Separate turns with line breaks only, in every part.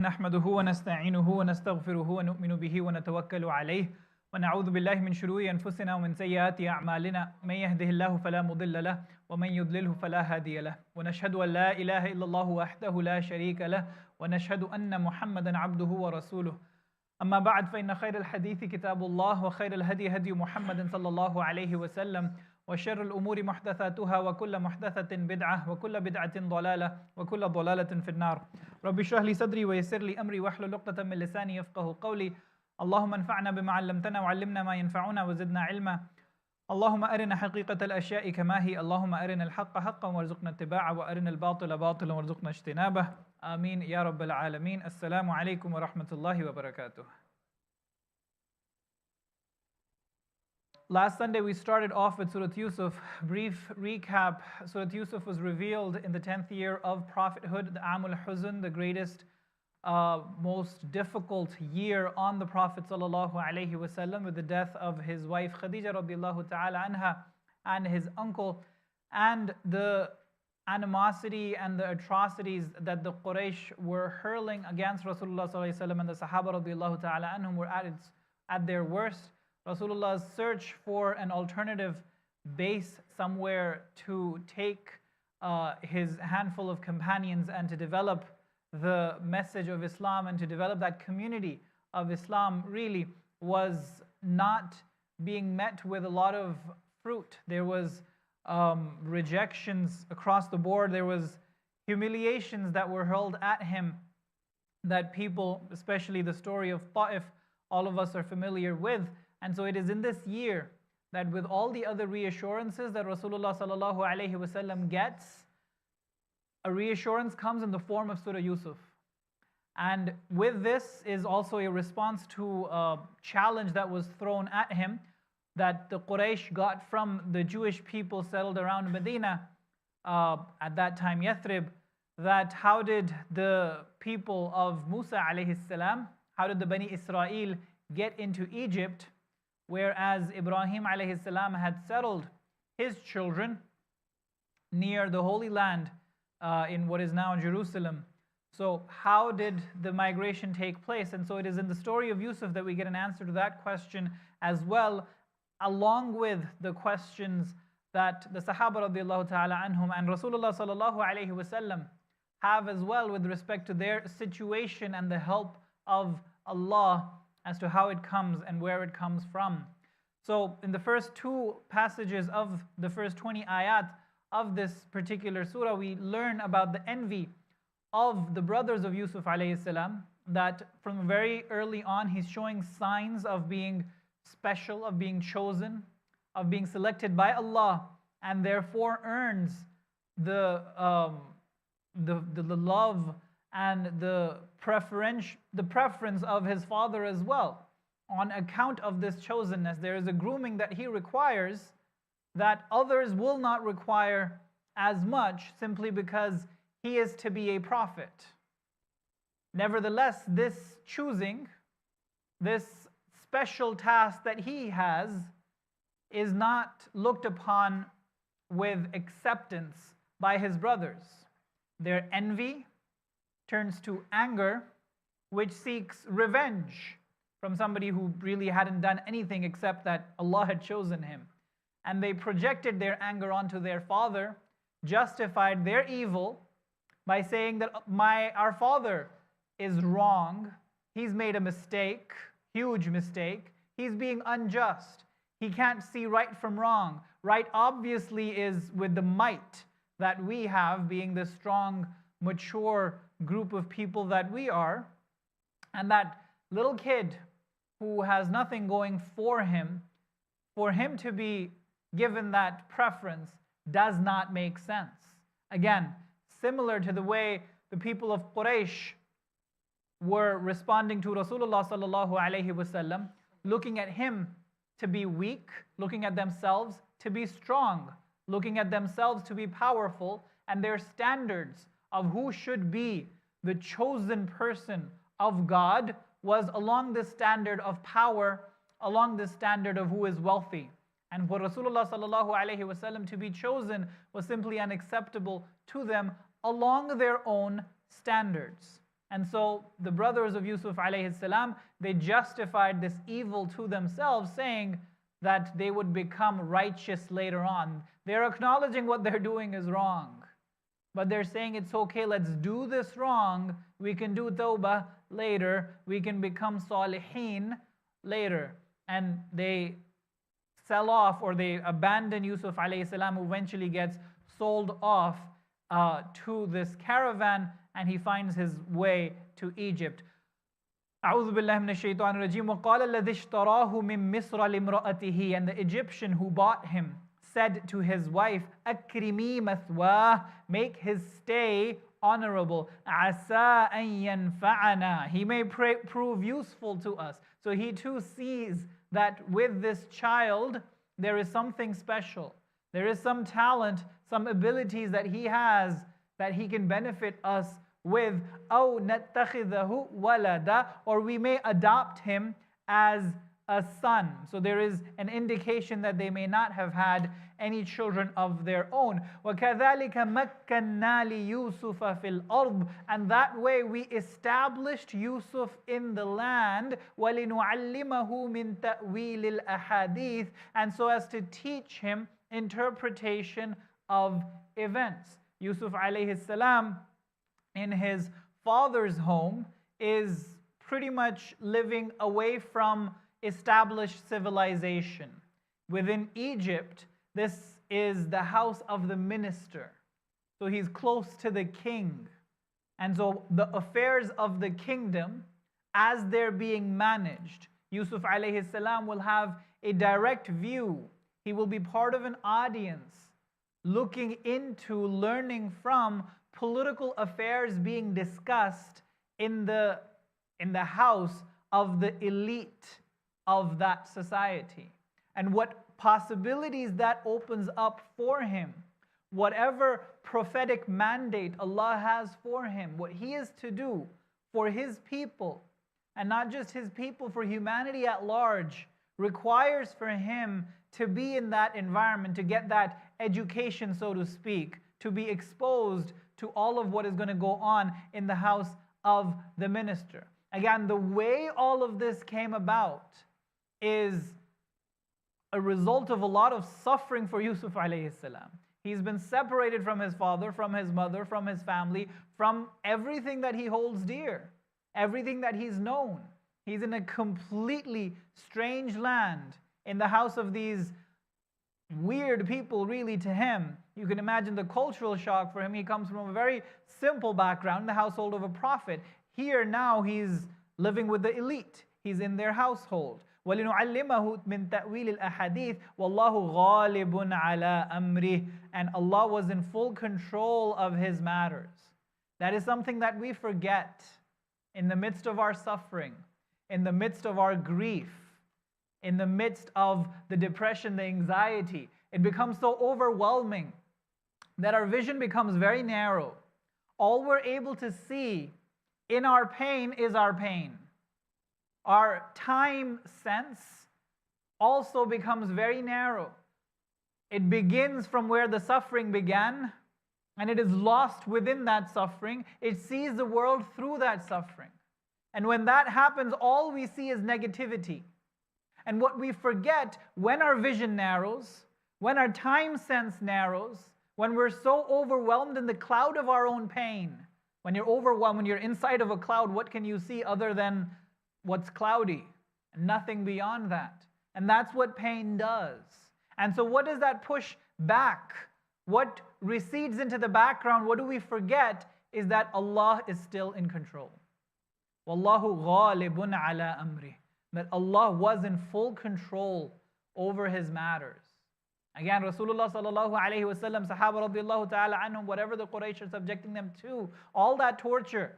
نحمده ونستعينه ونستغفره ونؤمن به ونتوكل عليه ونعوذ بالله من شرور أنفسنا ومن سيئات أعمالنا من يهده الله فلا مضل له ومن يضلله فلا هادي له ونشهد أن لا إله إلا الله وحده لا شريك له ونشهد أن محمدا عبده ورسوله أما بعد فإن خير الحديث كتاب الله وخير الهدي هدي محمد صلى الله عليه وسلم وشر الأمور محدثاتها وكل محدثة بدعة وكل بدعة ضلالة وكل ضلالة في النار رب اشرح لي صدري ويسر لي أمري واحلل عقدة من لساني يفقهوا قولي اللهم انفعنا بما علمتنا وعلمنا ما ينفعنا وزدنا علما اللهم أرنا حقيقة الأشياء كما هي اللهم أرنا الحق حقا وارزقنا اتباعه وأرنا الباطل باطلا وارزقنا اجتنابه آمين يا رب العالمين السلام عليكم ورحمة الله وبركاته. Last Sunday we started off with Surah Yousaf. Brief recap, Surah Yousaf was revealed in the 10th year of prophethood, the Amul Huzn, the greatest, most difficult year on the Prophet ﷺ with the death of his wife Khadija radiallahu ta'ala anha and his uncle, and the animosity and the atrocities that the Quraysh were hurling against Rasulullah ﷺ and the Sahaba radiallahu ta'ala anhum were at their worst. Rasulullah's search for an alternative base somewhere to take his handful of companions and to develop the message of Islam and to develop that community of Islam really was not being met with a lot of fruit. There was rejections across the board. There was humiliations that were hurled at him that people, especially the story of Ta'if, all of us are familiar with. And so it is in this year that with all the other reassurances that Rasulullah sallallahu alaihi wasallam gets, a reassurance comes in the form of Surah Yousaf. And with this is also a response to a challenge that was thrown at him that the Quraysh got from the Jewish people settled around Medina, at that time Yathrib, that how did the people of Musa alayhi salam, how did the Bani Israel get into Egypt, whereas Ibrahim alayhi salam had settled his children near the Holy Land in what is now Jerusalem. So how did the migration take place? And so it is in the story of Yousaf that we get an answer to that question as well, along with the questions that the Sahaba radiallahu ta'ala anhum and Rasulullah sallallahu alayhi wasallam have as well with respect to their situation and the help of Allah as to how it comes and where it comes from. So in the first two passages of the first 20 ayat of this particular surah, we learn about the envy of the brothers of Yousaf alayhi salam, that from very early on he's showing signs of being special, of being chosen, of being selected by Allah, and therefore earns the love and the preference of his father as well. On account of this chosenness, there is a grooming that he requires that others will not require as much simply because he is to be a prophet. Nevertheless, this choosing, this special task that he has, is not looked upon with acceptance by his brothers. Their envy turns to anger, which seeks revenge from somebody who really hadn't done anything except that Allah had chosen him. And they projected their anger onto their father, justified their evil by saying that our father is wrong, he's made a mistake, huge mistake, he's being unjust, he can't see right from wrong. Right obviously is with the might that we have, being the strong, mature group of people that we are, and that little kid who has nothing going for him to be given that preference does not make sense. Again, similar to the way the people of Quraysh were responding to Rasulullah sallallahu alaihi wasallam, looking at him to be weak, looking at themselves to be strong, looking at themselves to be powerful, and their standards of who should be the chosen person of God was along the standard of power, along the standard of who is wealthy. And for Rasulullah sallallahu alaihi wasallam to be chosen was simply unacceptable to them along their own standards. And so the brothers of Yusuf alayhi salam, they justified this evil to themselves, saying that they would become righteous later on. They're acknowledging what they're doing is wrong, but they're saying it's okay, let's do this wrong. We can do tawbah later. We can become salihin later. And they sell off, or they abandon Yusuf alayhi salam, who eventually gets sold off to this caravan, and he finds his way to Egypt. أعوذ بالله من الشيطان الرجيم وقال الذي اشتراه من مصر لامرأته, and the Egyptian who bought him said to his wife, أكرمي مثواه, make his stay honorable. عسى أن ينفعنا, he may prove useful to us. So he too sees that with this child there is something special. There is some talent, some abilities that he has that he can benefit us with. أو نتخذه ولدا, or we may adopt him as a son. So there is an indication that they may not have had any children of their own. وَكَذَلِكَ مَكَّنَّا لِيُوسُفَ فِي الْأَرْضِ, and that way we established Yusuf in the land. وَلِنُعَلِّمَهُ مِن تَأْوِيلِ الْأَحَادِيثِ, and so as to teach him interpretation of events. Yusuf alayhi salam, in his father's home, is pretty much living away from established civilization. Within Egypt, this is the house of the minister. So he's close to the king. And so the affairs of the kingdom, as they're being managed, Yusuf alayhi salam will have a direct view. He will be part of an audience looking into, learning from political affairs being discussed in the house of the elite of that society. And what possibilities that opens up for him, whatever prophetic mandate Allah has for him, what he is to do for his people, and not just his people, for humanity at large, requires for him to be in that environment, to get that education, so to speak, to be exposed to all of what is going to go on in the house of the minister. Again, the way all of this came about is a result of a lot of suffering for Yusuf alayhi salam. He's been separated from his father, from his mother, from his family, from everything that he holds dear, everything that he's known. He's in a completely strange land, in the house of these weird people, really, to him. You can imagine the cultural shock for him. He comes from a very simple background, the household of a prophet. Here now he's living with the elite. He's in their household. وَلِنُعَلِّمَهُ مِن تَأْوِيلِ الْأَحَادِيثِ وَاللَّهُ غَالِبٌ عَلَىٰ أَمْرِهِ, and Allah was in full control of His matters. That is something that we forget in the midst of our suffering, in the midst of our grief, in the midst of the depression, the anxiety. It becomes so overwhelming that our vision becomes very narrow. All we're able to see in our pain is our pain. Our time sense also becomes very narrow. It begins from where the suffering began, and it is lost within that suffering. It sees the world through that suffering. And when that happens, all we see is negativity. And what we forget, when our vision narrows, when our time sense narrows, when we're so overwhelmed in the cloud of our own pain, when you're overwhelmed, when you're inside of a cloud, what can you see other than what's cloudy? Nothing beyond that. And that's what pain does. And so what does that push back? What recedes into the background, what do we forget, is that Allah is still in control. Wallahu ghalibun ala amrih. That Allah was in full control over His matters. Again, Rasulullah sallallahu alayhi wa sallam, Sahaba radiallahu ta'ala anhum, whatever the Quraysh are subjecting them to, all that torture,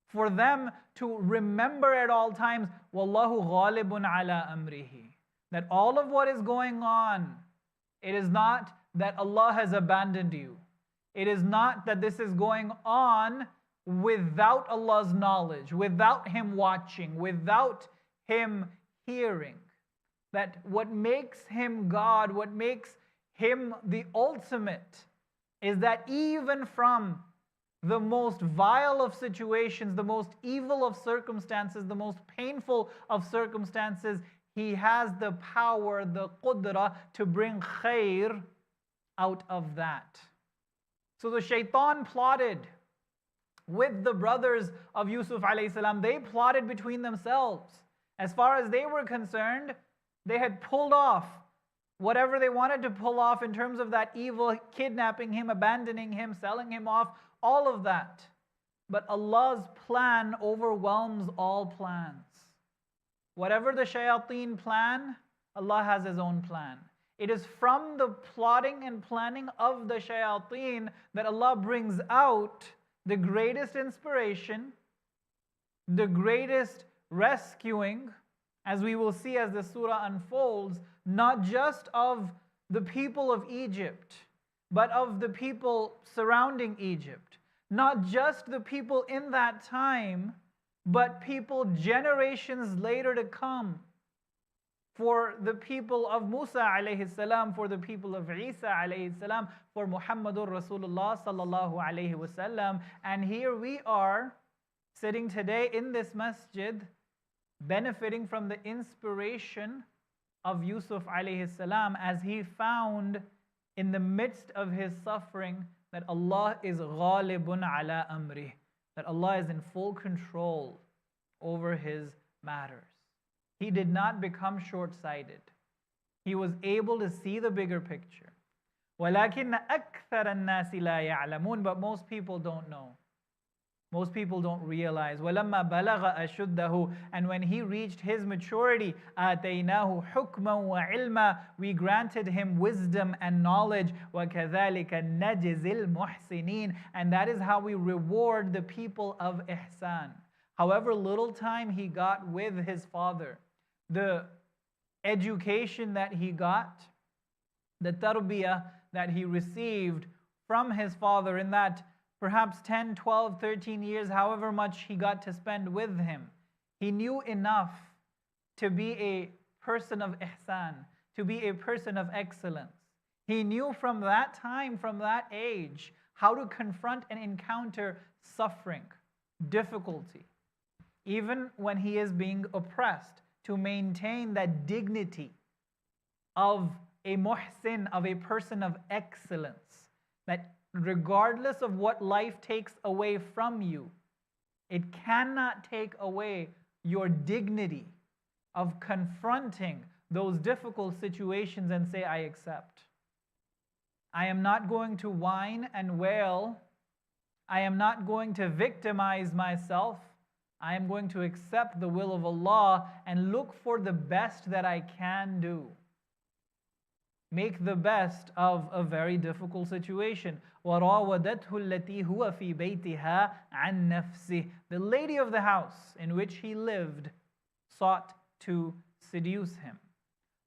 for them to remember at all times, Wallahu ghalibun ala amrihi. That all of what is going on, it is not that Allah has abandoned you. It is not that this is going on without Allah's knowledge, without Him watching, without Him hearing. That what makes Him God, what makes Him the ultimate, is that even from the most vile of situations, the most evil of circumstances, the most painful of circumstances, He has the power, the qudra to bring khair out of that. So the shaitan plotted with the brothers of Yusuf alayhi salam. They plotted between themselves. As far as they were concerned, they had pulled off whatever they wanted to pull off in terms of that evil, kidnapping him, abandoning him, selling him off, all of that. But Allah's plan overwhelms all plans. Whatever the shayateen plan, Allah has His own plan. It is from the plotting and planning of the shayateen that Allah brings out the greatest inspiration, the greatest rescuing, as we will see as the surah unfolds, not just of the people of Egypt, but of the people surrounding Egypt. Not just the people in that time, but people generations later to come. For the people of Musa alayhi salam, for the people of Isa alayhi salam, for Muhammadur Rasulullah sallallahu alayhi wasallam. And here we are sitting today in this masjid, benefiting from the inspiration of Yousaf alayhi salam, as he found in the midst of his suffering that Allah is ghalibun ala amri, that Allah is in full control over His matters. He did not become short-sighted. He was able to see the bigger picture. وَلَكِنَّ أَكْثَرَ النَّاسِ لَا يَعْلَمُونَ. But most people don't know. Most people don't realize. وَلَمَّا بَلَغَ أَشُدَّهُ. And when he reached his maturity, آتَيْنَاهُ حُكْمًا وَعِلْمًا. We granted him wisdom and knowledge. وَكَذَلِكَ نَجْزِي الْمُحْسِنِينَ. And that is how we reward the people of ihsan. However little time he got with his father, the education that he got, the tarbiyah that he received from his father in that perhaps 10, 12, 13 years, however much he got to spend with him, he knew enough to be a person of ihsan, to be a person of excellence. He knew from that time, from that age, how to confront and encounter suffering, difficulty, even when he is being oppressed, to maintain that dignity of a muhsin, of a person of excellence, that regardless of what life takes away from you, it cannot take away your dignity of confronting those difficult situations and say, I accept. I am not going to whine and wail. I am not going to victimize myself. I am going to accept the will of Allah and look for the best that I can do. Make the best of a very difficult situation. وَرَاوَدَتْهُ الَّتِي هُوَ فِي بَيْتِهَا عَنْ نَفْسِهِ. The lady of the house in which he lived sought to seduce him.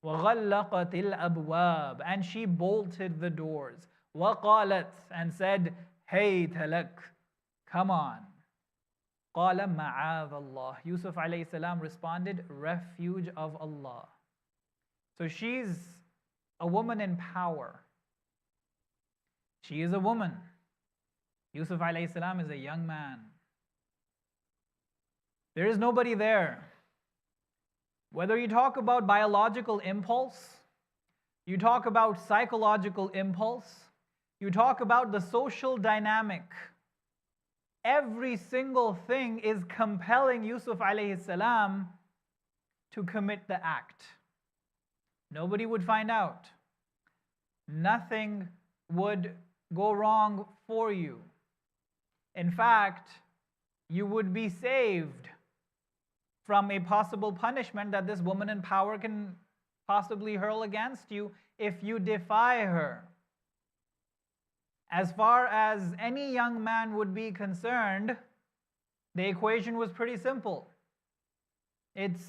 وَغَلَّقَتِ الْأَبْوَابِ. And she bolted the doors. وَقَالَتْ. And said, hey talak, come on. قَالَ مَعَاذَ اللَّهِ. Yousaf alayhi salam responded, refuge of Allah. So she's a woman in power. She is a woman. Yousaf alayhi salam is a young man. There is nobody there. Whether you talk about biological impulse, you talk about psychological impulse, you talk about the social dynamic, every single thing is compelling Yousaf alayhi salam to commit the act. Nobody would find out. Nothing would go wrong for you. In fact, you would be saved from a possible punishment that this woman in power can possibly hurl against you if you defy her. As far as any young man would be concerned, the equation was pretty simple. It's,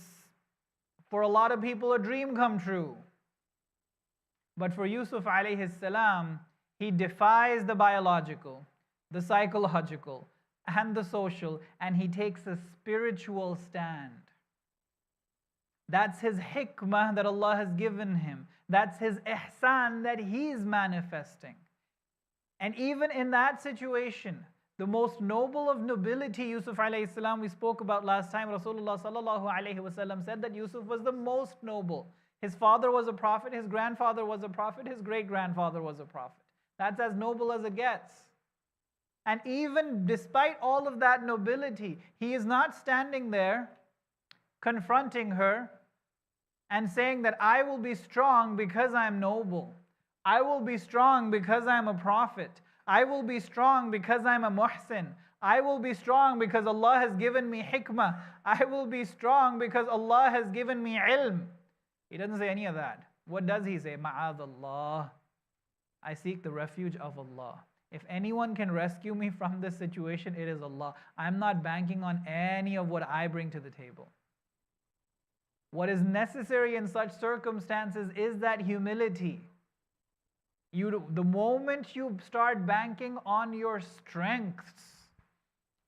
for a lot of people, a dream come true. But for Yousaf alayhi salam, he defies the biological, the psychological, and the social, and he takes a spiritual stand. That's his hikmah that Allah has given him. That's his ihsan that he's manifesting. And even in that situation, The most noble of nobility, Yousaf alayhi salam, we spoke about last time. Rasulullah sallallahu alayhi wasallam said that Yousaf was the most noble. His father was a prophet, his grandfather was a prophet, his great-grandfather was a prophet. That's as noble as it gets. And even despite all of that nobility, he is not standing there confronting her and saying that I will be strong because I am noble. I will be strong because I am a prophet. I will be strong because I am a muhsin. I will be strong because Allah has given me hikmah. I will be strong because Allah has given me ilm. He doesn't say any of that. What does he say? Ma'adallah. I seek the refuge of Allah. If anyone can rescue me from this situation, it is Allah. I'm not banking on any of what I bring to the table. What is necessary in such circumstances is that humility. The moment you start banking on your strengths,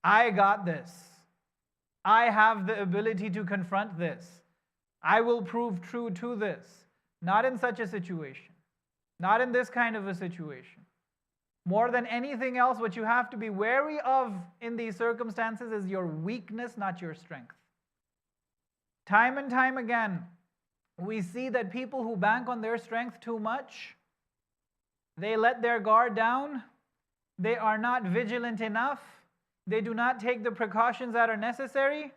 I got this. I have the ability to confront this. I will prove true to this. Not in such a situation. Not in this kind of a situation. More than anything else, what you have to be wary of in these circumstances is your weakness, not your strength. Time and time again, we see that people who bank on their strength too much, they let their guard down, they are not vigilant enough, they do not take the precautions that are necessary,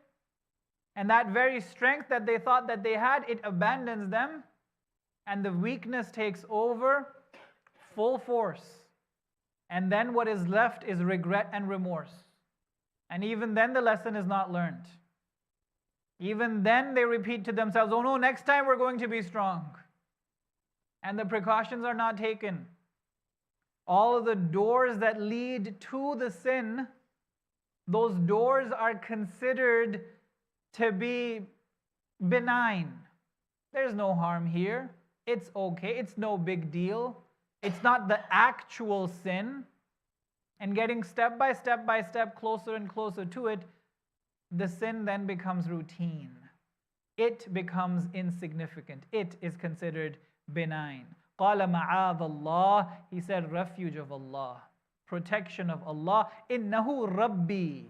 and that very strength that they thought that they had, it abandons them, and the weakness takes over full force. And then what is left is regret and remorse. And even then the lesson is not learned. Even then they repeat to themselves, oh no, next time we're going to be strong. And the precautions are not taken. All of the doors that lead to the sin, those doors are considered to be benign. There's no harm here. It's okay. It's no big deal. It's not the actual sin. And getting step by step closer and closer to it, the sin then becomes routine. It becomes insignificant. It is considered benign. قَالَ مَعَاذَ اللَّهِ. He said, refuge of Allah, protection of Allah. إِنَّهُ رَبِّي.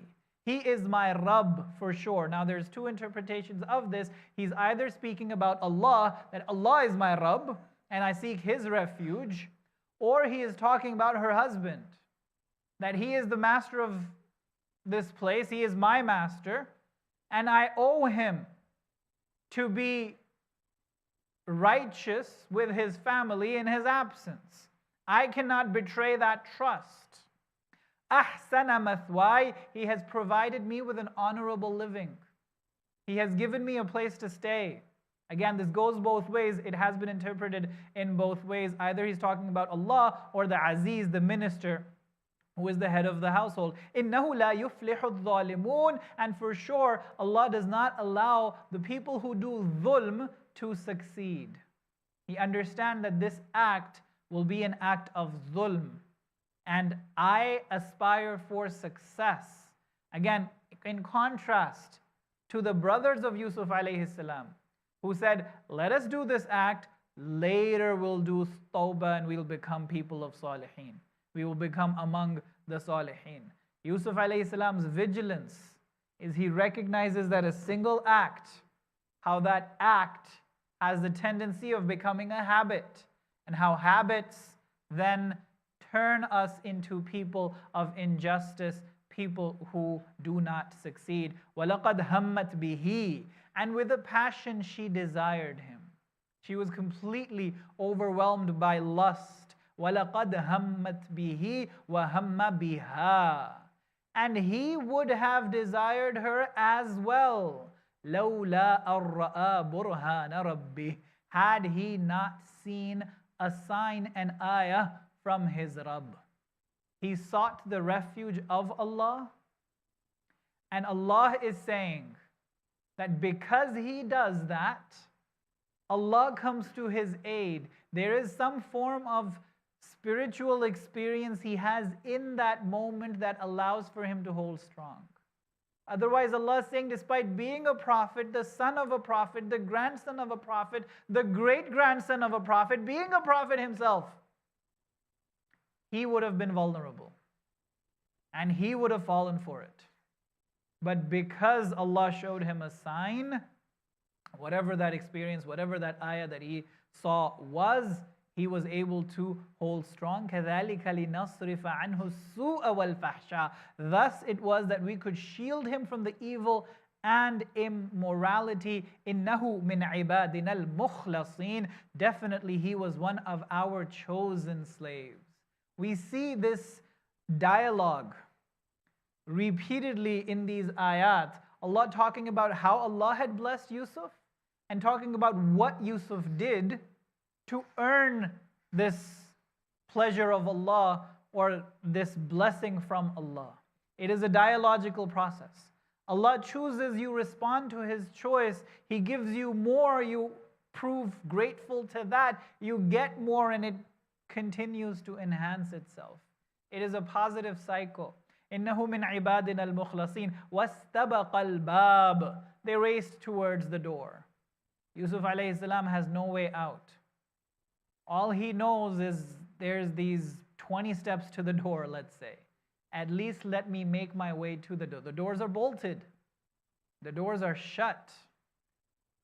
He is my Rabb for sure. Now there's two interpretations of this. He's either speaking about Allah, that Allah is my Rabb, and I seek His refuge, or he is talking about her husband, that he is the master of this place, he is my master, and I owe him to be righteous with his family in his absence. I cannot betray that trust. Ahsana mathwai, he has provided me with an honorable living. He has given me a place to stay. Again, this goes both ways. It has been interpreted in both ways. Either he's talking about Allah or the Aziz, the minister, who is the head of the household. إِنَّهُ لَا يُفْلِحُ الظَّالِمُونَ. And for sure, Allah does not allow the people who do dhulm to succeed. He understands that this act will be an act of dhulm. And I aspire for success. Again, in contrast to the brothers of Yousaf alayhi salam, who said, let us do this act, later we'll do tawbah and we'll become people of salihin. We will become among the salihin. Yousaf alayhi salam's vigilance is he recognizes that a single act, how that act has the tendency of becoming a habit, and how habits then turn us into people of injustice, people who do not succeed. وَلَقَدْ هَمَّتْ بِهِ. And with a passion she desired him. She was completely overwhelmed by lust. وَلَقَدْ هَمَّتْ بِهِ وَهَمَّ بِهَا. And he would have desired her as well. لَوْلَا أَرَّأَى بُرْهَانَ رَبِّهِ. Had he not seen a sign and ayah from his Rabb. He sought the refuge of Allah. And Allah is saying that because he does that, Allah comes to his aid. There is some form of spiritual experience he has in that moment that allows for him to hold strong. Otherwise, Allah is saying, despite being a prophet, the son of a prophet, the grandson of a prophet, the great-grandson of a prophet, being a prophet himself, he would have been vulnerable. and he would have fallen for it. But because Allah showed him a sign, whatever that experience, whatever that ayah that he saw was, he was able to hold strong. كَذَلِكَ لِنَصْرِفَ عَنْهُ السُّوءَ وَالْفَحْشَاءَ. Thus it was that we could shield him from the evil and immorality. إِنَّهُ مِنْ عِبَادِنَا الْمُخْلَصِينَ. Definitely he was one of our chosen slaves. We see this dialogue repeatedly in these ayat. Allah talking about how Allah had blessed Yousaf and talking about what Yousaf did to earn this pleasure of Allah or this blessing from Allah. It is a dialogical process. Allah chooses, you respond to His choice. He gives you more, you prove grateful to that. You get more and it continues to enhance itself. It is a positive cycle. إِنَّهُ مِنْ عِبَادِنَا الْمُخْلَصِينَ وَاسْتَبَقَ الْبَابِ. They raced towards the door. Yousaf alayhi salam has no way out. All he knows is there's these 20 steps to the door, let's say. At least let me make my way to the door. The doors are bolted. The doors are shut.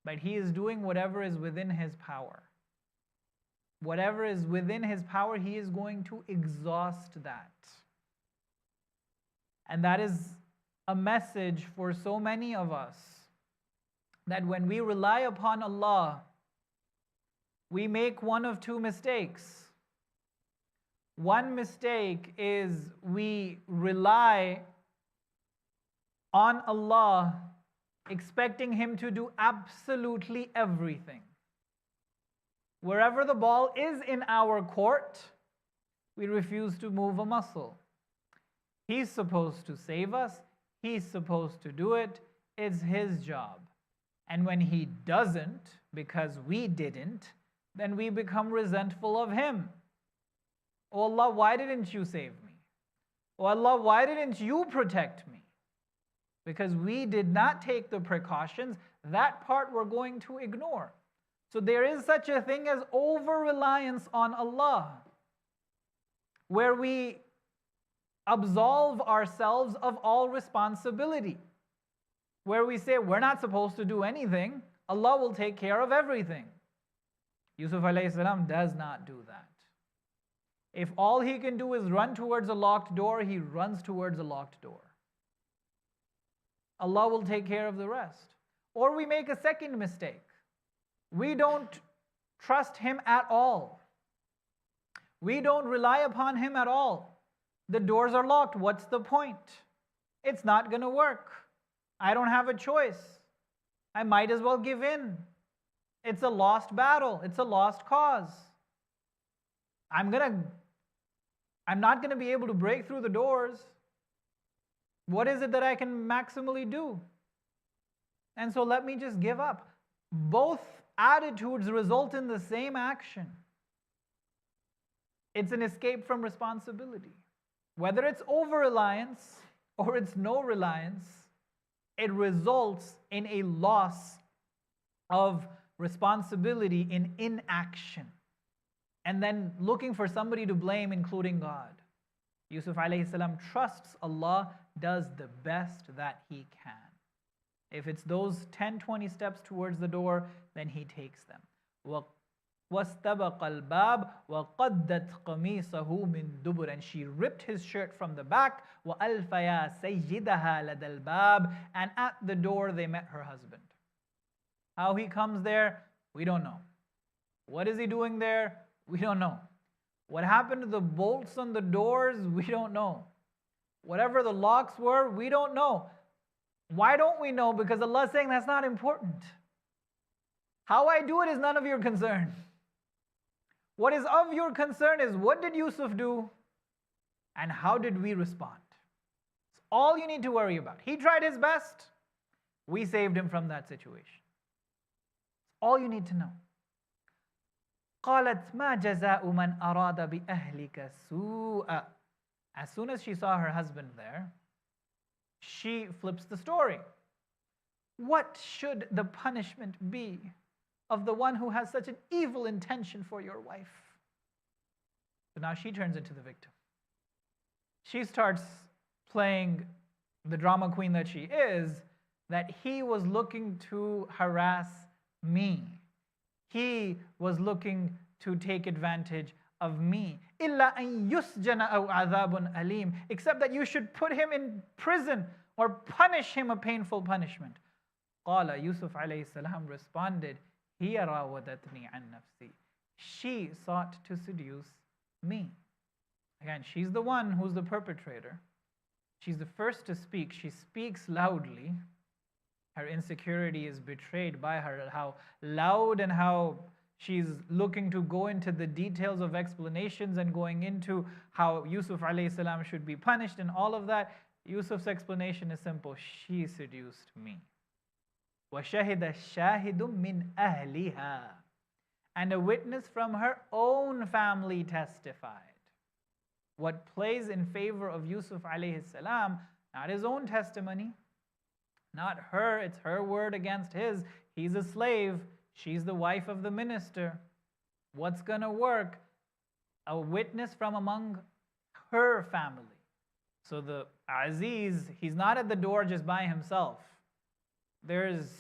But he is doing whatever is within his power. Whatever is within his power, he is going to exhaust that. And that is a message for so many of us, that when we rely upon Allah, we make one of two mistakes. One mistake is we rely on Allah expecting Him to do absolutely everything. Wherever the ball is in our court, we refuse to move a muscle. He's supposed to save us. He's supposed to do it. It's His job. And when He doesn't, because we didn't, then we become resentful of Him. Oh Allah, why didn't you save me? Oh Allah, why didn't you protect me? Because we did not take the precautions. That part we're going to ignore. So there is such a thing as over-reliance on Allah, where we absolve ourselves of all responsibility, where we say we're not supposed to do anything, Allah will take care of everything. Yousaf alayhi salam does not do that. If all he can do is run towards a locked door, he runs towards a locked door. Allah will take care of the rest. Or we make a second mistake. We don't trust Him at all. We don't rely upon Him at all. The doors are locked. What's the point? It's not going to work. I don't have a choice. I might as well give in. It's a lost battle. It's a lost cause. I'm not going to be able to break through the doors. What is it that I can maximally do? And so let me just give up. Both attitudes result in the same action. It's an escape from responsibility. Whether it's over-reliance or it's no reliance, it results in a loss of responsibility in inaction. And then looking for somebody to blame, including God. Yousaf alayhi salam trusts Allah, does the best that he can. If it's those 10, 20 steps towards the door, then he takes them. وَاسْتَبَقَ الْبَابِ وَقَدَّتْ قَمِيصَهُ مِنْ دُبُرٍ. And she ripped his shirt from the back. وَأَلْفَيَا سَيِّدَهَا لَدَى الْبَابِ. And at the door they met her husband. How he comes there, we don't know. What is he doing there? We don't know. What happened to the bolts on the doors? We don't know. Whatever the locks were, we don't know. Why don't we know? Because Allah is saying that's not important. How I do it is none of your concern. What is of your concern is what did Yousaf do and how did we respond? It's all you need to worry about. He tried his best. We saved him from that situation. It's all you need to know. قالت ما جزاء من أراد بأهلك سوءا. As soon as she saw her husband there, she flips the story. What should the punishment be of the one who has such an evil intention for your wife? So now she turns into the victim. She starts playing the drama queen that she is, that he was looking to harass me. He was looking to take advantage of me. إِلَّا أَن يُسْجَنَ أَوْ عَذَابٌ أَلِيمٌ, except that you should put him in prison or punish him a painful punishment. قال Yousaf alayhi salam responded, هِيَ رَاوَدَتْنِي عَن نَفْسِي. She sought to seduce me. Again, she's the one who's the perpetrator. She's the first to speak. She speaks loudly. Her insecurity is betrayed by her, how loud and how she's looking to go into the details of explanations and going into how Yousaf alayhi salam should be punished and all of that. Yusuf's explanation is simple. She seduced me. وَشَهِدَ الشَّاهِدُ مِنْ أَهْلِهَا. And a witness from her own family testified. What plays in favor of Yousaf alayhi salam, not his own testimony, not her, it's her word against his. He's a slave, she's the wife of the minister. What's gonna work? A witness from among her family. So the Aziz, he's not at the door just by himself. There's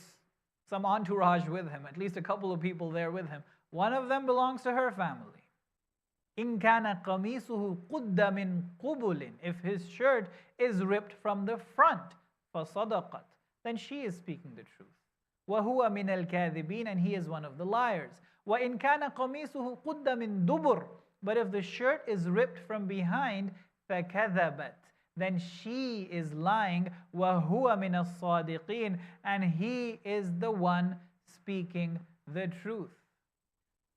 some entourage with him, at least a couple of people there with him. One of them belongs to her family. إِن كَانَ قَمِيصُهُ قُدَّ مِن قُبُلٍ. If his shirt is ripped from the front, فَصَدَقَتْ, then she is speaking the truth. وَهُوَ مِنَ الْكَاذِبِينَ, and he is one of the liars. وَإِن كَانَ قَمِيصُهُ قُدَّ مِن دُبُرٍ. But if the shirt is ripped from behind, فَكَذَبَتْ, then she is lying. وَهُوَ مِنَ الصَّادِقِينَ, and he is the one speaking the truth.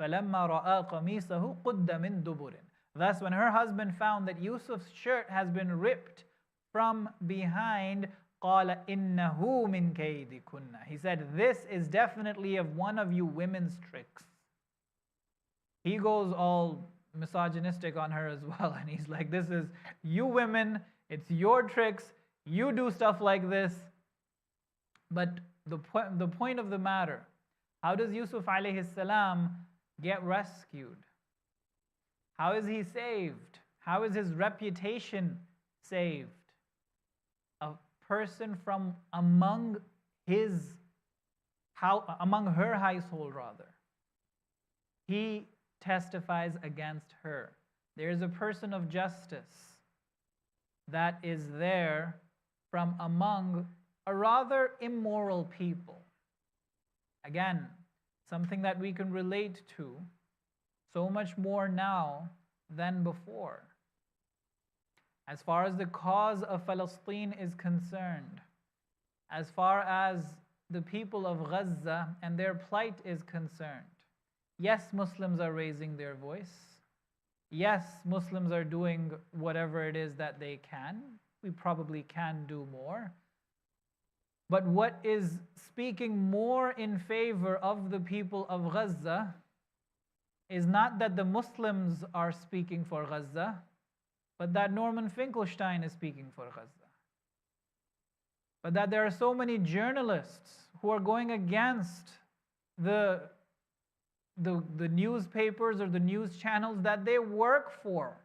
فَلَمَّا رَأَى قَمِيصَهُ قُدَّ مِن دُبُرٍ. Thus, when her husband found that Yusuf's shirt has been ripped from behind, قَالَ إِنَّهُ مِن كَيْدِكُنَّ. He said, this is definitely of one of you women's tricks. He goes all misogynistic on her as well, and he's like, this is you women, it's your tricks, you do stuff like this. But the point of the matter, how does Yousaf alayhi salam get rescued? How is he saved? How is his reputation saved? A person from among her household rather. He testifies against her. There is a person of justice that is there from among a rather immoral people. Again, something that we can relate to so much more now than before. As far as the cause of Palestine is concerned, as far as the people of Gaza and their plight is concerned, yes, Muslims are raising their voice. Yes, Muslims are doing whatever it is that they can. We probably can do more. But what is speaking more in favor of the people of Gaza is not that the Muslims are speaking for Gaza, but that Norman Finkelstein is speaking for Gaza. But that there are so many journalists who are going against the newspapers or the news channels that they work for.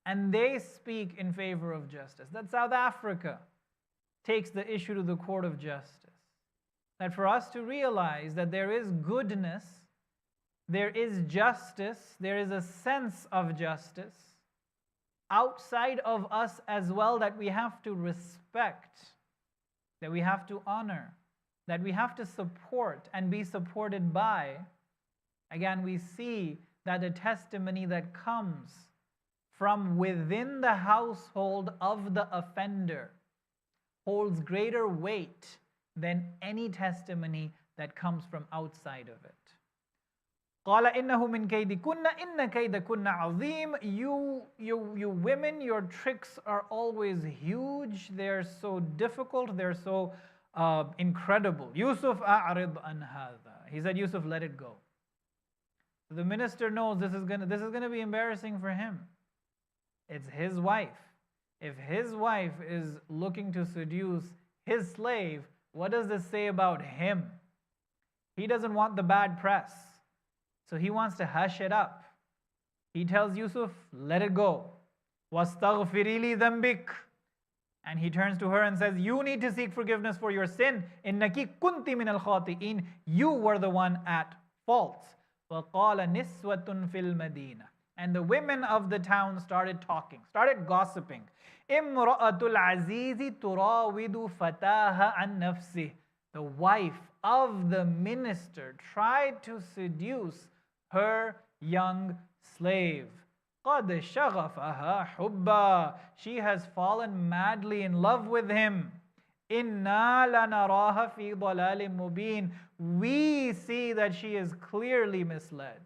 And they speak in favor of justice. That South Africa takes the issue to the court of justice. That for us to realize that there is goodness, there is justice, there is a sense of justice outside of us as well that we have to respect, that we have to honor, that we have to support and be supported by. Again, we see that the testimony that comes from within the household of the offender holds greater weight than any testimony that comes from outside of it. قَالَ إِنَّهُ مِنْ كَيْدِكُنَّ إِنَّ كَيْدَكُنَّ عَظِيمٌ. You women, your tricks are always huge. They're so difficult. They're so incredible. Yousaf أَعْرِضْ عَنْ هَذَا. He said, Yousaf, let it go. The minister knows this is gonna be embarrassing for him. It's his wife. If his wife is looking to seduce his slave, what does this say about him? He doesn't want the bad press. So he wants to hush it up. He tells Yousaf, let it go. وَاسْتَغْفِرِي لِي ذَنْبِكَ. And he turns to her and says, you need to seek forgiveness for your sin. إِنَّكِ كُنْتِ مِنَ الْخَاطِئِينَ. You were the one at fault. وَقَالَ نِسْوَةٌ فِي الْمَدِينَةِ. And the women of the town started talking, started gossiping. إِمْرَأَةُ الْعَزِيزِ تُرَاوِدُ فَتَاهَا عَنْ نَفْسِهِ. The wife of the minister tried to seduce her young slave. قَدْ شَغَفَهَا حُبًّا. She has fallen madly in love with him. إِنَّا لَنَرَاهَا فِي ضَلَالٍ مُبِينٍ. We see that she is clearly misled.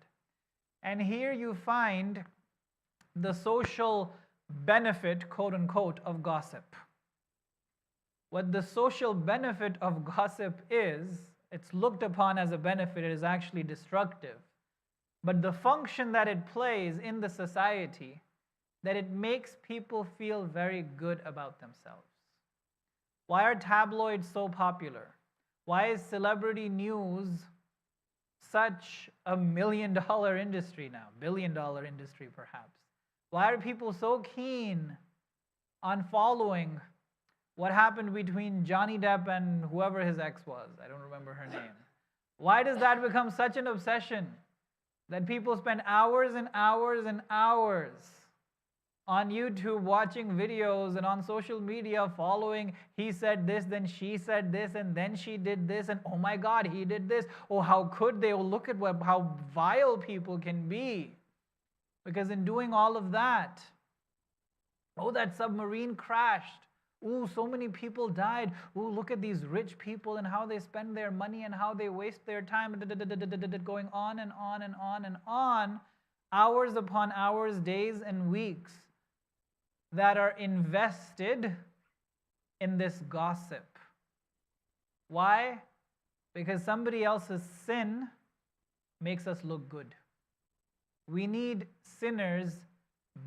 And here you find the social benefit, quote unquote, of gossip. What the social benefit of gossip is, it's looked upon as a benefit, it is actually destructive. But the function that it plays in the society, that it makes people feel very good about themselves. Why are tabloids so popular? Why is celebrity news such a $1 million industry now, $1 billion industry perhaps? Why are people so keen on following what happened between Johnny Depp and whoever his ex was? I don't remember her name. Why does that become such an obsession that people spend hours and hours and hours on YouTube watching videos and on social media following, he said this, then she said this, and then she did this, and oh my God, he did this. Oh, how could they? Oh, look at how vile people can be. Because in doing all of that, oh, that submarine crashed. Ooh, so many people died. Ooh, look at these rich people and how they spend their money and how they waste their time, going on and on and on and on, hours upon hours, days and weeks that are invested in this gossip. Why? Because somebody else's sin makes us look good. We need sinners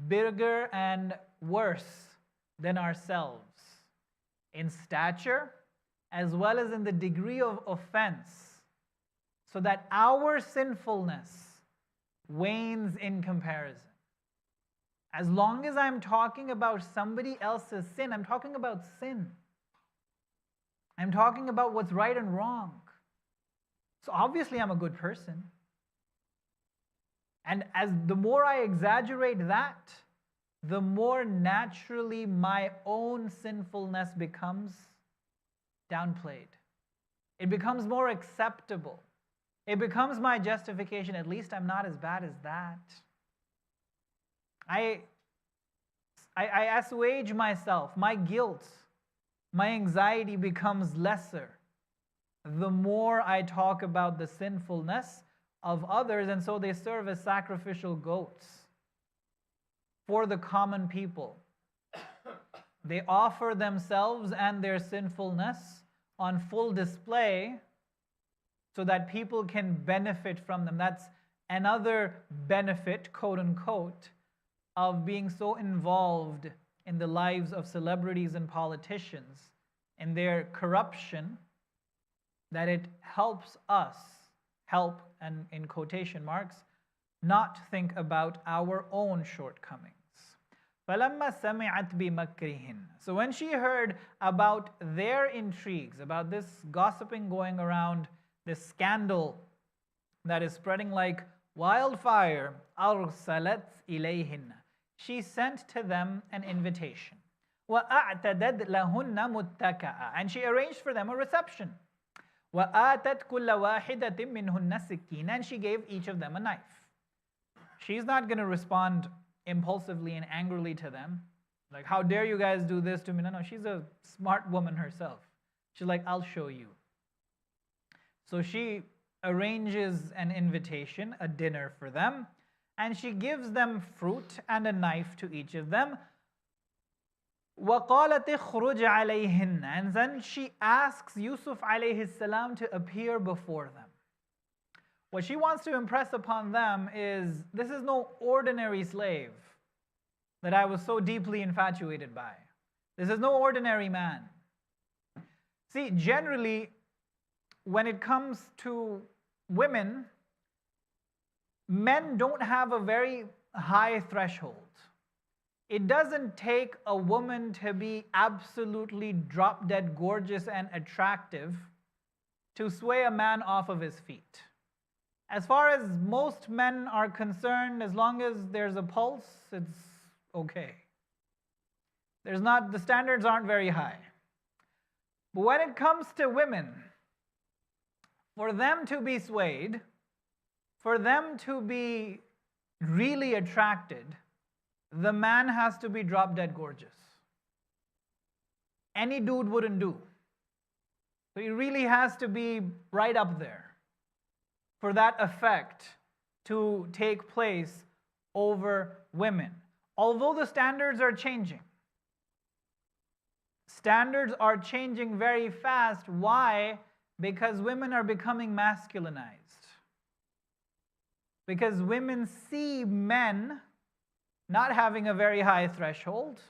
bigger and worse than ourselves in stature as well as in the degree of offense, so that our sinfulness wanes in comparison. As long as I'm talking about somebody else's sin, I'm talking about sin. I'm talking about what's right and wrong. So obviously I'm a good person. And as the more I exaggerate that, the more naturally my own sinfulness becomes downplayed. It becomes more acceptable. It becomes my justification. At least I'm not as bad as that. I assuage myself. My guilt, my anxiety becomes lesser the more I talk about the sinfulness of others, and so they serve as sacrificial goats for the common people. They offer themselves and their sinfulness on full display so that people can benefit from them. That's another benefit, quote unquote, of being so involved in the lives of celebrities and politicians and their corruption, that it helps us, and in quotation marks, not think about our own shortcomings. فَلَمَّا سَمِعَتْ بِمَكْرِهِنَّ. So when she heard about their intrigues, about this gossiping going around, this scandal that is spreading like wildfire, أَرْسَلَتْ إِلَيْهِنَّ. She sent to them an invitation. وَأَعْتَدَتْ لَهُنَّ مُتَّكَأً. And she arranged for them a reception. وَآتَتْ كُلَّ وَاحِدَةٍ مِّنْهُنَّ سِكِّينًا. And she gave each of them a knife. She's not going to respond impulsively and angrily to them. Like, how dare you guys do this to me? No, she's a smart woman herself. She's like, I'll show you. So she arranges an invitation, a dinner for them, and she gives them fruit and a knife to each of them. وَقَالَتِ اخْرُجْ عَلَيْهِنَّ. And then she asks Yousaf alayhi salam to appear before them. What she wants to impress upon them is, this is no ordinary slave that I was so deeply infatuated by. This is no ordinary man. See, generally, when it comes to women, men don't have a very high threshold. It doesn't take a woman to be absolutely drop dead gorgeous and attractive to sway a man off of his feet. As far as most men are concerned, as long as there's a pulse, it's okay. The standards aren't very high. But when it comes to women, for them to be swayed, for them to be really attracted, the man has to be drop dead gorgeous. Any dude wouldn't do. So he really has to be right up there for that effect to take place over women. Although the standards are changing. Standards are changing very fast. Why? Because women are becoming masculinized. Because women see men not having a very high threshold.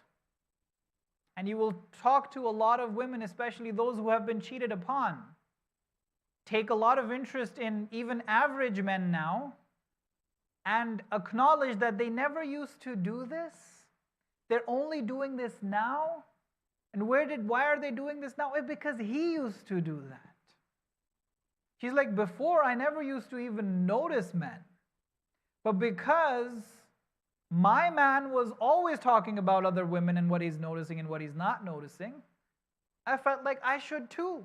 And you will talk to a lot of women, especially those who have been cheated upon, take a lot of interest in even average men now and acknowledge that they never used to do this. They're only doing this now. And why are they doing this now? It's because he used to do that. She's like, before I never used to even notice men. But because my man was always talking about other women and what he's noticing and what he's not noticing, I felt like I should too.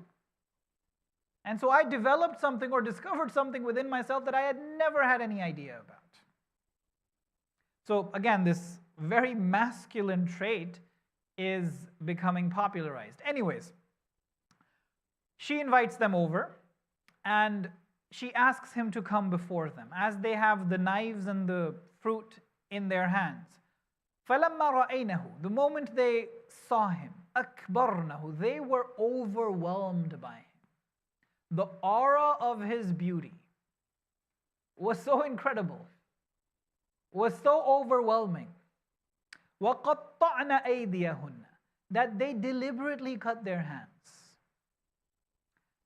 And so I developed something or discovered something within myself that I had never had any idea about. So again, this very masculine trait is becoming popularized. Anyways, she invites them over and she asks him to come before them as they have the knives and the fruit in their hands. فَلَمَّا رَأَيْنَهُ, the moment they saw him, أَكْبَرْنَهُ, they were overwhelmed by him. The aura of his beauty was so incredible, was so overwhelming. وَقَطَّعْنَ أَيْدِيَهُنَّ, that they deliberately cut their hands.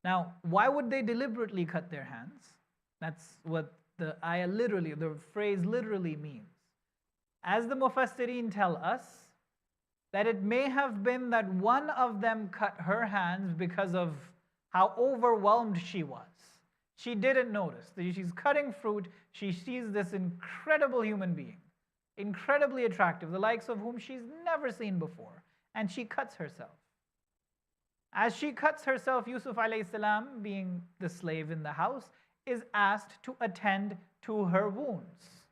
Now, why would they deliberately cut their hands? That's what the ayah literally, the phrase literally means. As the Mufassirin tell us, that it may have been that one of them cut her hands because of how overwhelmed she was. She didn't notice. She's cutting fruit. She sees this incredible human being, incredibly attractive, the likes of whom she's never seen before, and she cuts herself. As she cuts herself, Yousaf alayhi salam, being the slave in the house, is asked to attend to her wounds.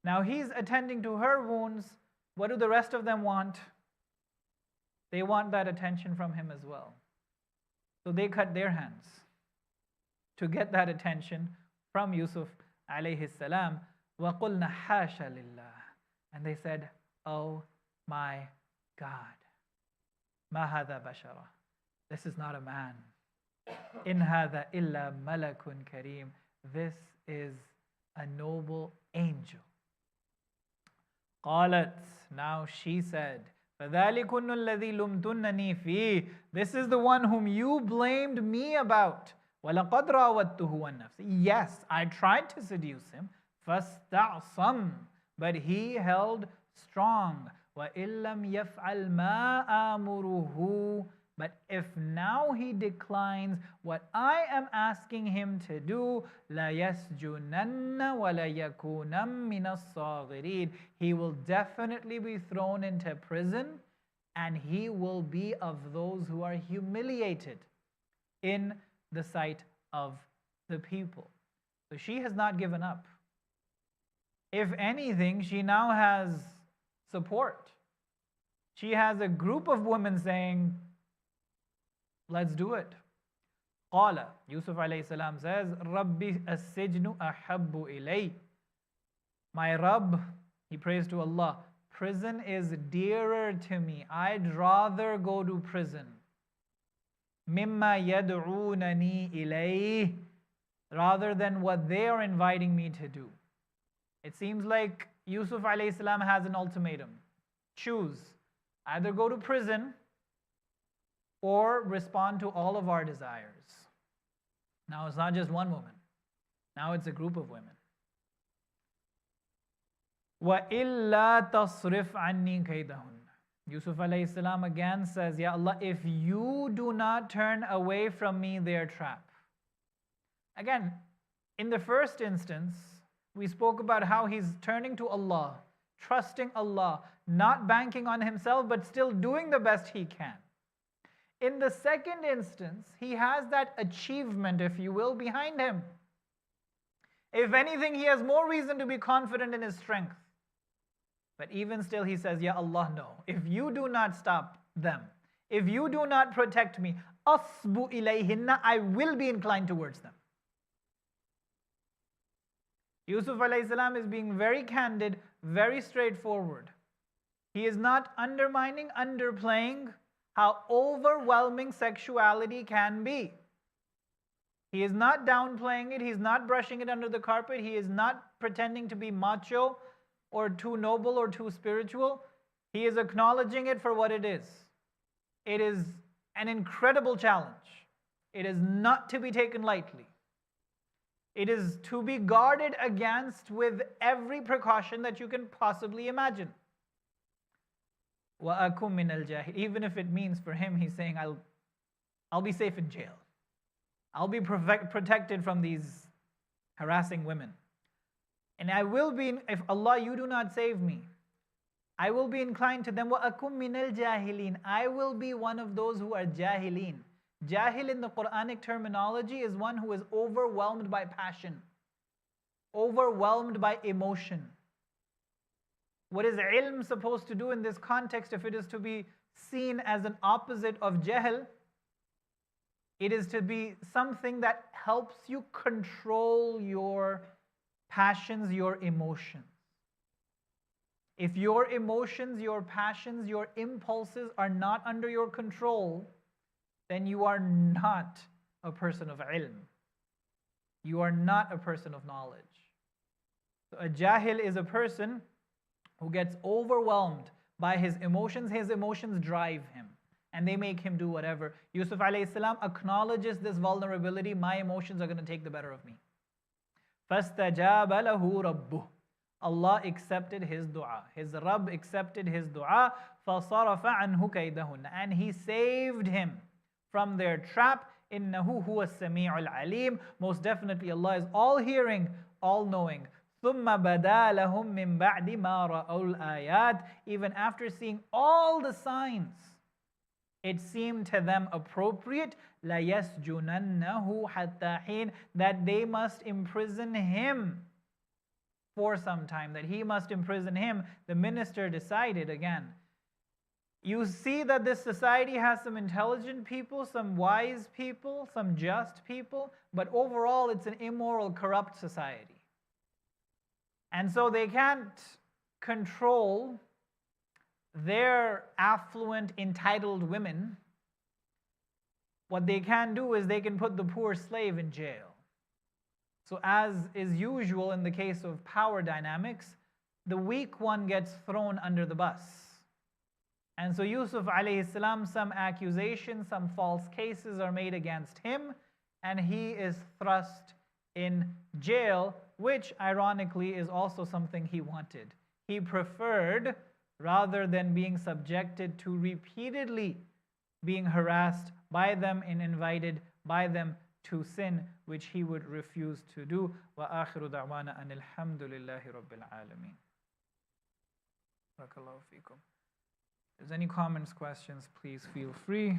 Now he's attending to her wounds. What do the rest of them want? They want that attention from him as well. So they cut their hands to get that attention from Yousaf alayhi salam. وَقُلْنَا حَاشَ لِلَّهِ, and they said, oh my God, مَا هَذَا بَشَرًا, this is not a man. إِنْ هَذَا إِلَّا مَلَكٌ كَرِيمٌ, this is a noble angel. قالت, now she said, فَذَلِكُنُّ الَّذِي لُمْتُنَّنِي فِيهِ, this is the one whom you blamed me about. وَلَقَدْ رَاوَدتُّهُ عَنْ نَفْسِهِ, yes, I tried to seduce him. فَاسْتَعْصَمْ, but he held strong. وَإِن لَّمْ يَفْعَلْ مَا آمُرُهُ, but if now he declines what I am asking him to do, لَيَسْجُنَنَّ وَلَيَكُونًا مِنَ الصَّاغِرِينَ, he will definitely be thrown into prison and he will be of those who are humiliated in the sight of the people. So she has not given up. If anything, she now has support. She has a group of women saying, let's do it. قال, Yousaf alayhi salam says, Rabbi as-sijnu ahabbu ilay. My Rabb, he prays to Allah, prison is dearer to me. I'd rather go to prison. Mimma yad'unani ilay, rather than what they are inviting me to do. It seems like Yousaf alayhi salam has an ultimatum. Choose. Either go to prison or respond to all of our desires. Now it's not just one woman. Now it's a group of women. وَإِلَّا تَصْرِفْ عَنِّي كَيْدَهُنَّ. Yusuf alayhi salam again says, Ya Allah, if you do not turn away from me their trap. Again, in the first instance, we spoke about how he's turning to Allah, trusting Allah, not banking on himself, but still doing the best he can. In the second instance, he has that achievement, if you will, behind him. If anything, he has more reason to be confident in his strength. But even still, he says, Ya Allah, no. If you do not stop them, if you do not protect me, asbu ilayhinna, I will be inclined towards them. Yusuf alayhi salam is being very candid, very straightforward. He is not undermining, underplaying how overwhelming sexuality can be. He is not downplaying it. He's not brushing it under the carpet. He is not pretending to be macho or too noble or too spiritual. He is acknowledging it for what it is. It is an incredible challenge. It is not to be taken lightly. It is to be guarded against with every precaution that you can possibly imagine. وَأَكُمْ مِنَ الْجَاهِلِينَ. Even if it means for him, he's saying, I'll be safe in jail. I'll be protected from these harassing women. And I will be, if Allah, you do not save me, I will be inclined to them. وَأَكُمْ مِنَ الْجَاهِلِينَ. I will be one of those who are jahilin. Jahil in the Quranic terminology is one who is overwhelmed by passion, overwhelmed by emotion. What is ilm supposed to do in this context, if it is to be seen as an opposite of jahl? It is to be something that helps you control your passions, your emotions. If your emotions, your passions, your impulses are not under your control, then you are not a person of ilm. You are not a person of knowledge. So a jahil is a person who gets overwhelmed by his emotions. His emotions drive him and they make him do whatever. Yusuf alayhi salam acknowledges this vulnerability. My emotions are going to take the better of me. فَاسْتَجَابَ لَهُ رَبُّهُ. Allah accepted his dua. His Rabb accepted his dua. فَصَرَفَ عَنْهُ كَيْدَهُنَّ. And he saved him from their trap. إِنَّهُ هُوَ السَّمِيعُ الْعَلِيمُ. Most definitely Allah is all hearing, all knowing. ثُمَّ بَدَا لَهُم مِّن بَعْدِ مَا رَأَوْا الْآيَاتِ. Even after seeing all the signs, it seemed to them appropriate لَيَسْجُنَنَّهُ حَتَّى حِينٍ, that they must imprison him for some time, that he must imprison him. The minister decided again. You see that this society has some intelligent people, some wise people, some just people, but overall it's an immoral, corrupt society. And so they can't control their affluent, entitled women. What they can do is they can put the poor slave in jail. So as is usual in the case of power dynamics, the weak one gets thrown under the bus. And so Yusuf alayhi salam, some accusations, some false cases are made against him, and he is thrust in jail, which ironically is also something he wanted. He preferred, rather than being subjected to repeatedly being harassed by them and invited by them to sin, which he would refuse to do. وآخر دعوانا أن الحمد لله رب العالمين. Barakallahu feekum. If there's any comments, questions, please feel free.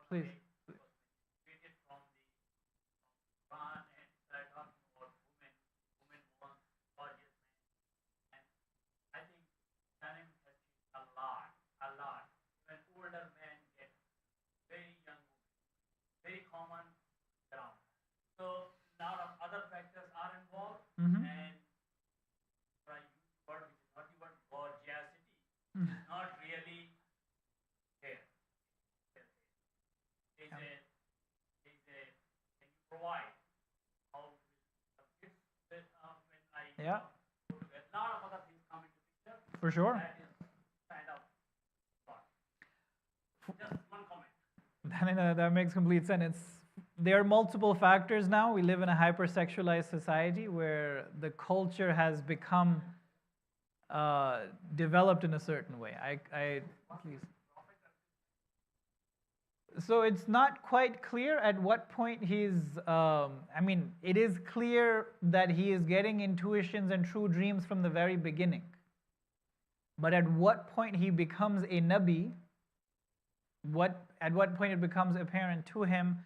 Please.
So a lot of other factors are involved,
Mm-hmm.
and I use the word which is not the word gorgeosity. It's not really there. Can you provide how when I
Yeah.
go to bed, a lot of other things come into picture.
For sure.
That is kind of thought. Just one comment.
That makes complete sense. there are multiple factors now. We live in a hypersexualized society where the culture has become developed in a certain way. Please. So it's not quite clear at what point he's, I mean, it is clear that he is getting intuitions and true dreams from the very beginning. But at what point he becomes a Nabi, at what point it becomes apparent to him,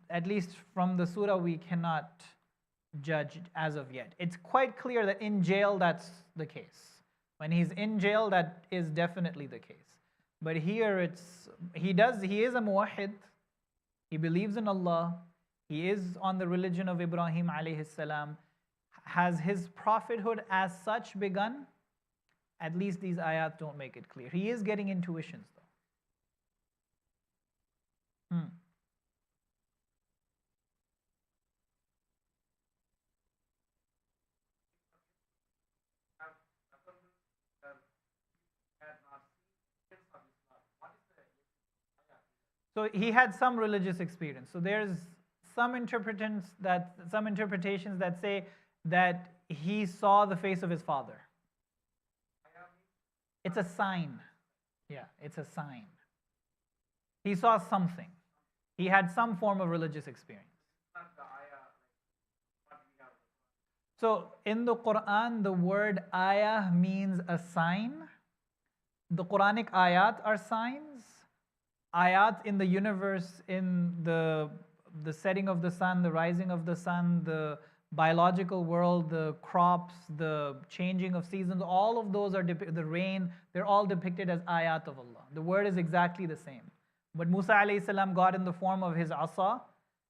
at least from the surah, we cannot judge as of yet. It's quite clear that in jail that's the case. When he's in jail, that is definitely the case. But here he is a muwahhid. He believes in Allah. He is on the religion of Ibrahim alayhi salam. Has his prophethood as such begun? At least these ayat don't make it clear. He is getting intuitions though. So he had some religious experience. So there's some interpretations that say that he saw the face of his father. It's a sign. Yeah, it's a sign. He saw something. He had some form of religious experience. So in the Quran, the word ayah means a sign. The Quranic ayat are signs. Ayat in the universe, in the setting of the sun, the rising of the sun, the biological world, the crops, the changing of seasons, all of those are the rain, they're all depicted as ayat of Allah. The word is exactly the same. But Musa alayhi salam got in the form of his asa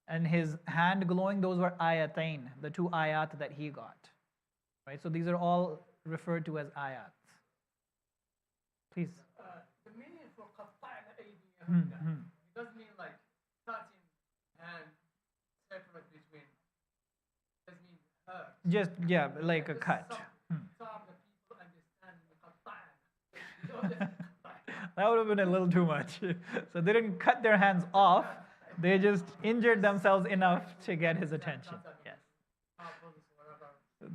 and his hand glowing, those were ayatain, the two ayat that he got. Right? So these are all referred to as ayat. Please.
The meaning for qatta'na aydiyahum, it doesn't mean like cutting and separate between. It doesn't mean hurt.
Just, yeah, like a cut.
Some of the people understand the qatta'na.
That would have been a little too much. So they didn't cut their hands off, they just injured themselves enough to get his attention. Yes.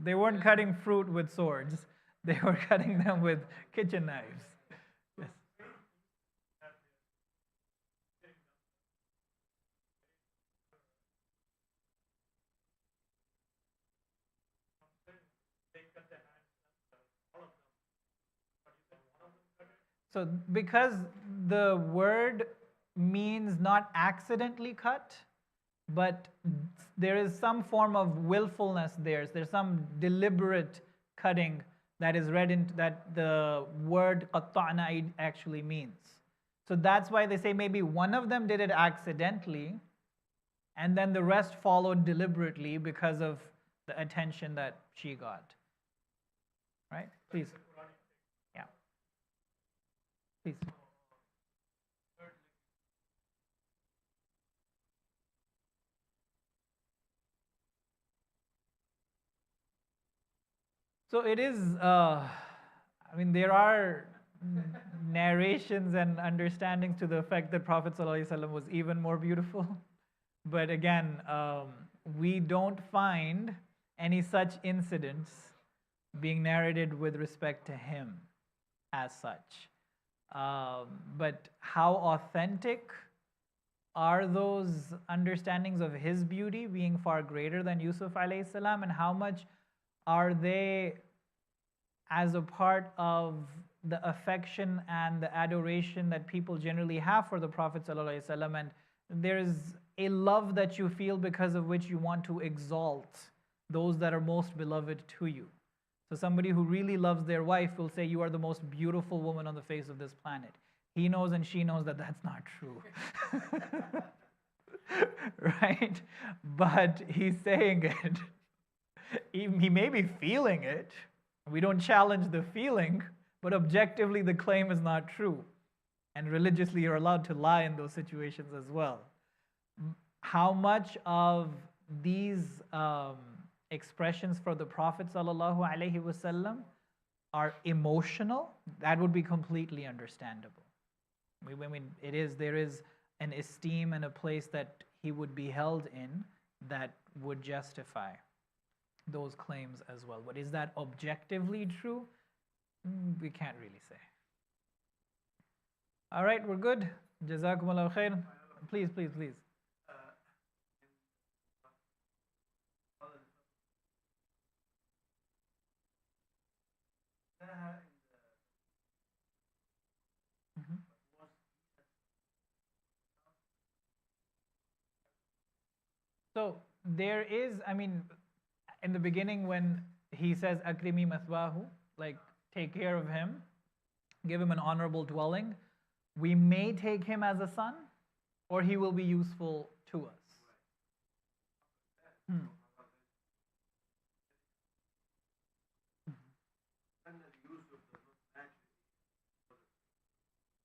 They weren't cutting fruit with swords, they were cutting them with kitchen knives. Yes. So because the word means not accidentally cut, but there is some form of willfulness there. There's some deliberate cutting that is read into that the word qatta'na actually means. So that's why they say maybe one of them did it accidentally, and then the rest followed deliberately because of the attention that she got. Right? Please. Yeah. Please. So it is, I mean, there are narrations and understandings to the effect that Prophet ﷺ was even more beautiful. But again, we don't find any such incidents being narrated with respect to him as such. But how authentic are those understandings of his beauty being far greater than Yousaf alayhi salam, and how much are they as a part of the affection and the adoration that people generally have for the Prophet ﷺ, and there's a love that you feel because of which you want to exalt those that are most beloved to you. So somebody who really loves their wife will say, you are the most beautiful woman on the face of this planet. He knows and she knows that that's not true. Right? But he's saying it. He may be feeling it. We don't challenge the feeling, but objectively the claim is not true. And religiously you're allowed to lie in those situations as well. How much of these expressions for the Prophet ﷺ are emotional, that would be completely understandable. I mean, there is an esteem and a place that he would be held in that would justify those claims as well. But is that objectively true? We can't really say. All right, we're good. Jazakumullahu khair. Please, please, please. Mhm. So there is, I mean, in the beginning when he says akrimi mathwahu, like take care of him, give him an honorable dwelling, we may take him as a son, or he will be useful to us. Hmm.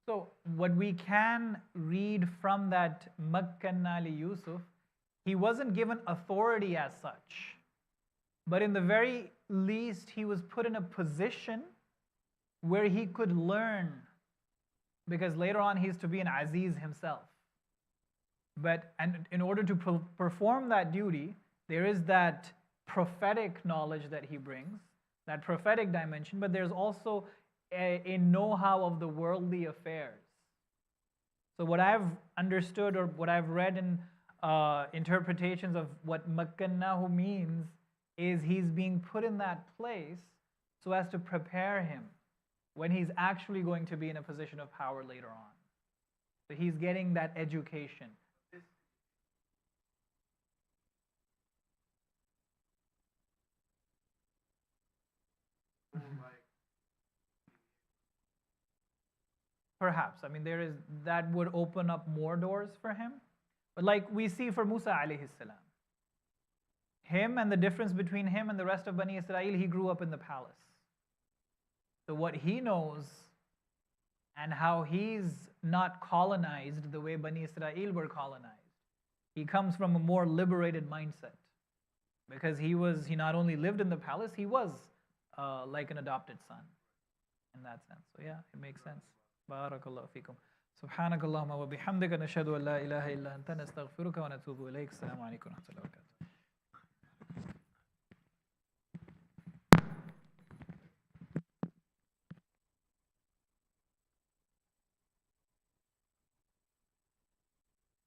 So what we can read from that Makkanna li Yousaf, he wasn't given authority as such, but in the very least he was put in a position where he could learn, because later on he's to be an Aziz himself. But and in order to perform that duty, there is that prophetic knowledge that he brings, that prophetic dimension, but there's also a know-how of the worldly affairs. So what I've understood or what I've read in interpretations of what makkannahu means is he's being put in that place so as to prepare him when he's actually going to be in a position of power later on. So he's getting that education. Perhaps. I mean, there is, that would open up more doors for him. But like we see for Musa alayhi salam, him and the difference between him and the rest of Bani Israel, he grew up in the palace. So what he knows and how he's not colonized the way Bani Israel were colonized, he comes from a more liberated mindset. Because he not only lived in the palace, he was like an adopted son in that sense. So yeah, it makes sense. Barakallahu feekum. Subhanakallahumma wa bihamdika nashhadu an la ilaha illa anta nastaghfiruka wa natubu ilayk. Assalamu alaikum wa rahmatullahi wa barakatuh.